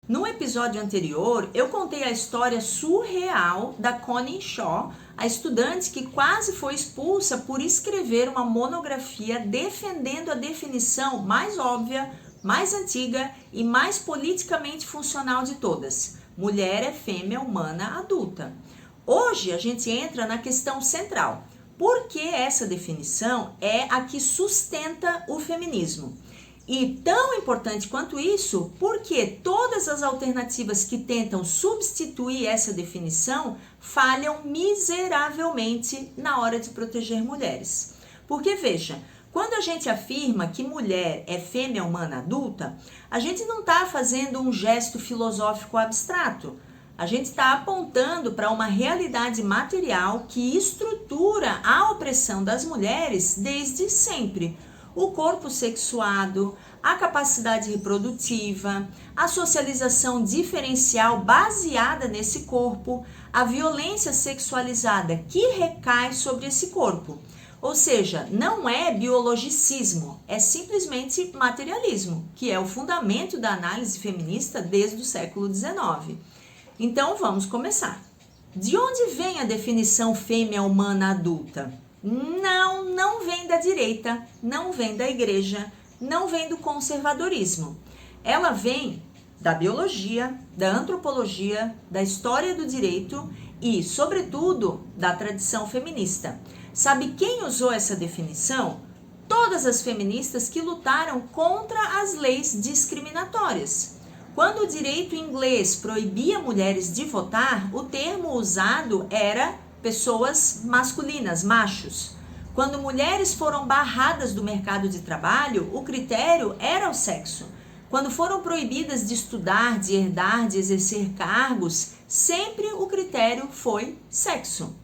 No episódio anterior, eu contei a história surreal da Connie Shaw, a estudante que quase foi expulsa por escrever uma monografia defendendo a definição mais óbvia, mais antiga e mais politicamente funcional de todas. Mulher é fêmea humana adulta. Hoje a gente entra na questão central. Por que essa definição é a que sustenta o feminismo? E tão importante quanto isso, porque todas as alternativas que tentam substituir essa definição falham miseravelmente na hora de proteger mulheres. Porque veja, quando a gente afirma que mulher é fêmea humana adulta, a gente não está fazendo um gesto filosófico abstrato. A gente está apontando para uma realidade material que estrutura a opressão das mulheres desde sempre. O corpo sexuado, a capacidade reprodutiva, a socialização diferencial baseada nesse corpo, a violência sexualizada que recai sobre esse corpo. Ou seja, não é biologicismo, é simplesmente materialismo, que é o fundamento da análise feminista desde o século XIX. Então vamos começar. De onde vem a definição fêmea humana adulta? Não vem da direita, não vem da igreja, não vem do conservadorismo. Ela vem da biologia, da antropologia, da história do direito e, sobretudo, da tradição feminista. Sabe quem usou essa definição? Todas as feministas que lutaram contra as leis discriminatórias. Quando o direito inglês proibia mulheres de votar, o termo usado era pessoas masculinas, machos. Quando mulheres foram barradas do mercado de trabalho, o critério era o sexo. Quando foram proibidas de estudar, de herdar, de exercer cargos, sempre o critério foi sexo.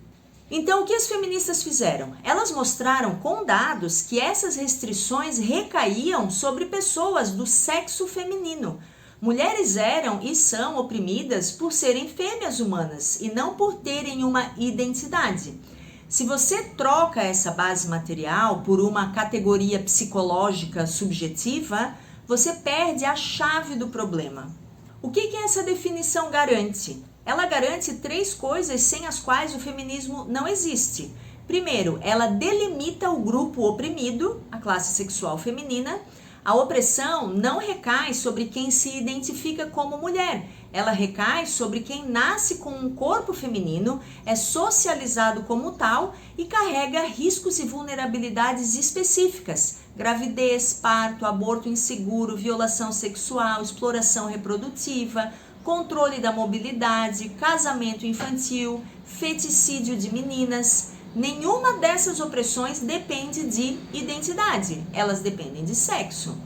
Então, o que as feministas fizeram? Elas mostraram com dados que essas restrições recaíam sobre pessoas do sexo feminino. Mulheres eram e são oprimidas por serem fêmeas humanas e não por terem uma identidade. Se você troca essa base material por uma categoria psicológica subjetiva, você perde a chave do problema. O que essa definição garante? Ela garante 3 coisas sem as quais o feminismo não existe. Primeiro, ela delimita o grupo oprimido, a classe sexual feminina. A opressão não recai sobre quem se identifica como mulher, ela recai sobre quem nasce com um corpo feminino, é socializado como tal e carrega riscos e vulnerabilidades específicas: gravidez, parto, aborto inseguro, violação sexual, exploração reprodutiva, controle da mobilidade, casamento infantil, feticídio de meninas. Nenhuma dessas opressões depende de identidade, elas dependem de sexo.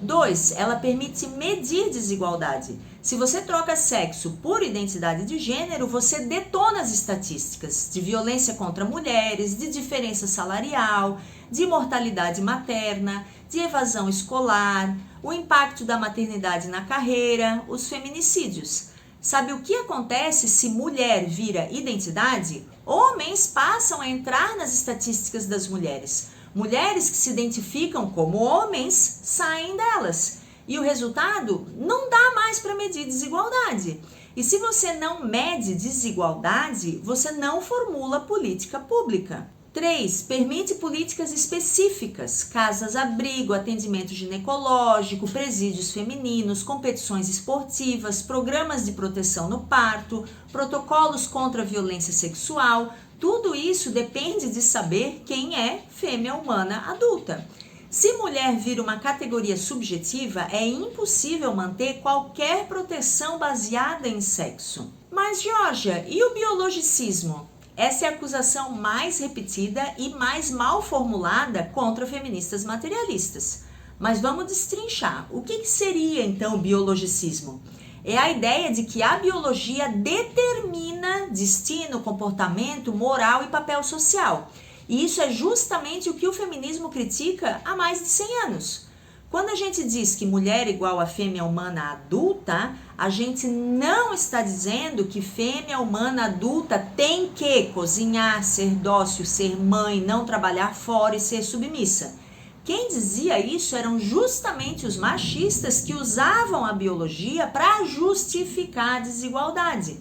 2, ela permite medir desigualdade. Se você troca sexo por identidade de gênero, você detona as estatísticas de violência contra mulheres, de diferença salarial, de mortalidade materna, de evasão escolar, o impacto da maternidade na carreira, os feminicídios. Sabe o que acontece se mulher vira identidade? Homens passam a entrar nas estatísticas das mulheres. Mulheres que se identificam como homens saem delas. E o resultado? Não dá mais para medir desigualdade. E se você não mede desigualdade, você não formula política pública. 3, permite políticas específicas, casas-abrigo, atendimento ginecológico, presídios femininos, competições esportivas, programas de proteção no parto, protocolos contra a violência sexual. Tudo isso depende de saber quem é fêmea humana adulta. Se mulher vira uma categoria subjetiva, é impossível manter qualquer proteção baseada em sexo. Mas, Georgia, e o biologicismo? Essa é a acusação mais repetida e mais mal formulada contra feministas materialistas. Mas vamos destrinchar. O que seria então o biologicismo? É a ideia de que a biologia determina destino, comportamento, moral e papel social. E isso é justamente o que o feminismo critica há mais de 100 anos. Quando a gente diz que mulher é igual a fêmea humana adulta, a gente não está dizendo que fêmea humana adulta tem que cozinhar, ser dócil, ser mãe, não trabalhar fora e ser submissa. Quem dizia isso eram justamente os machistas que usavam a biologia para justificar a desigualdade.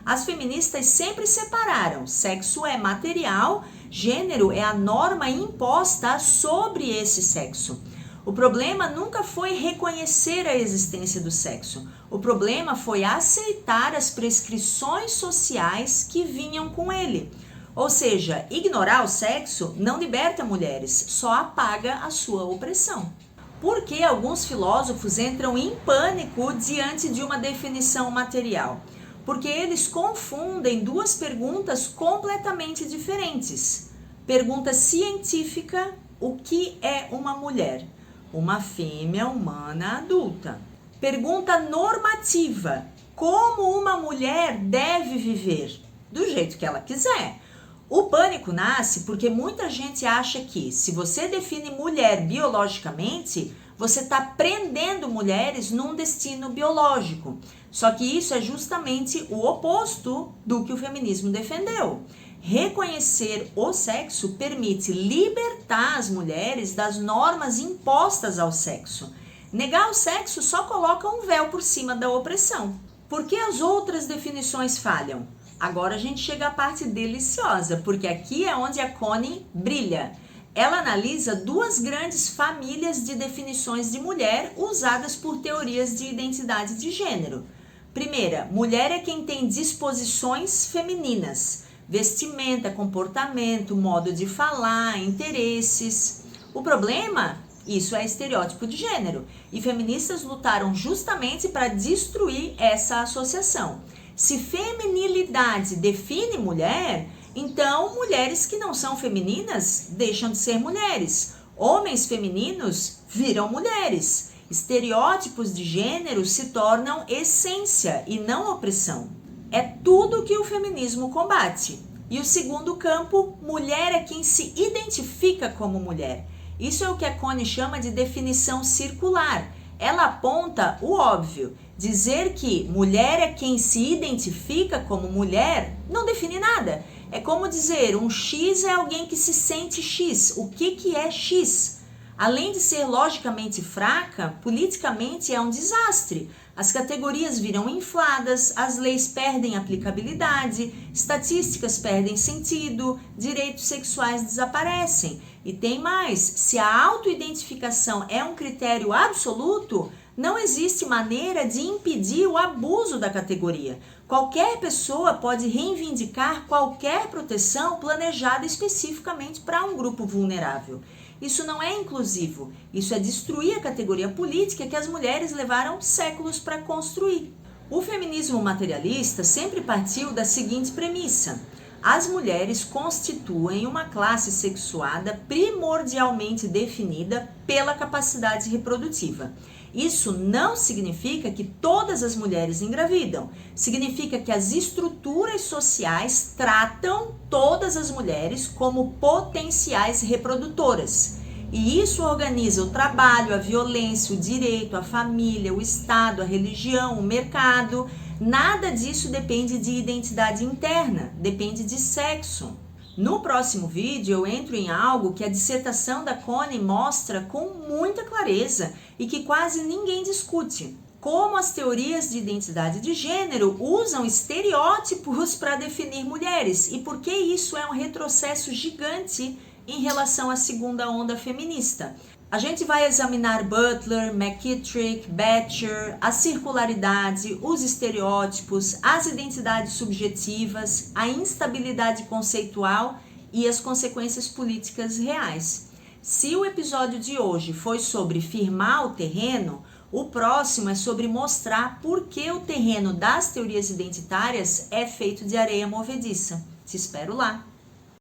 As feministas sempre separaram: sexo é material, gênero é a norma imposta sobre esse sexo. O problema nunca foi reconhecer a existência do sexo. O problema foi aceitar as prescrições sociais que vinham com ele. Ou seja, ignorar o sexo não liberta mulheres, só apaga a sua opressão. Por que alguns filósofos entram em pânico diante de uma definição material? Porque eles confundem duas perguntas completamente diferentes. Pergunta científica: o que é uma mulher? Uma fêmea humana adulta. Pergunta normativa: como uma mulher deve viver? Do jeito que ela quiser. O pânico nasce porque muita gente acha que, se você define mulher biologicamente, você está prendendo mulheres num destino biológico. Só que isso é justamente o oposto do que o feminismo defendeu. Reconhecer o sexo permite libertar as mulheres das normas impostas ao sexo. Negar o sexo só coloca um véu por cima da opressão. Por que as outras definições falham? Agora a gente chega à parte deliciosa, porque aqui é onde a Connie brilha. Ela analisa duas grandes famílias de definições de mulher usadas por teorias de identidade de gênero. Primeira, mulher é quem tem disposições femininas, vestimenta, comportamento, modo de falar, interesses. O problema? Isso é estereótipo de gênero, e feministas lutaram justamente para destruir essa associação. Se feminilidade define mulher, então mulheres que não são femininas deixam de ser mulheres. Homens femininos viram mulheres. Estereótipos de gênero se tornam essência e não opressão. É tudo que o feminismo combate. E o segundo campo, mulher é quem se identifica como mulher. Isso é o que a Connie chama de definição circular. Ela aponta o óbvio. Dizer que mulher é quem se identifica como mulher não define nada. É como dizer um X é alguém que se sente X. O que é X? Além de ser logicamente fraca, politicamente é um desastre. As categorias viram infladas, as leis perdem aplicabilidade, estatísticas perdem sentido, direitos sexuais desaparecem. E tem mais, se a autoidentificação é um critério absoluto, não existe maneira de impedir o abuso da categoria. Qualquer pessoa pode reivindicar qualquer proteção planejada especificamente para um grupo vulnerável. Isso não é inclusivo, isso é destruir a categoria política que as mulheres levaram séculos para construir. O feminismo materialista sempre partiu da seguinte premissa: as mulheres constituem uma classe sexuada primordialmente definida pela capacidade reprodutiva. Isso não significa que todas as mulheres engravidam, significa que as estruturas sociais tratam todas as mulheres como potenciais reprodutoras. E isso organiza o trabalho, a violência, o direito, a família, o Estado, a religião, o mercado. Nada disso depende de identidade interna, depende de sexo. No próximo vídeo eu entro em algo que a dissertação da Connie mostra com muita clareza e que quase ninguém discute. Como as teorias de identidade de gênero usam estereótipos para definir mulheres e por que isso é um retrocesso gigante em relação à segunda onda feminista. A gente vai examinar Butler, McKittrick, Batcher, a circularidade, os estereótipos, as identidades subjetivas, a instabilidade conceitual e as consequências políticas reais. Se o episódio de hoje foi sobre firmar o terreno, o próximo é sobre mostrar por que o terreno das teorias identitárias é feito de areia movediça. Te espero lá!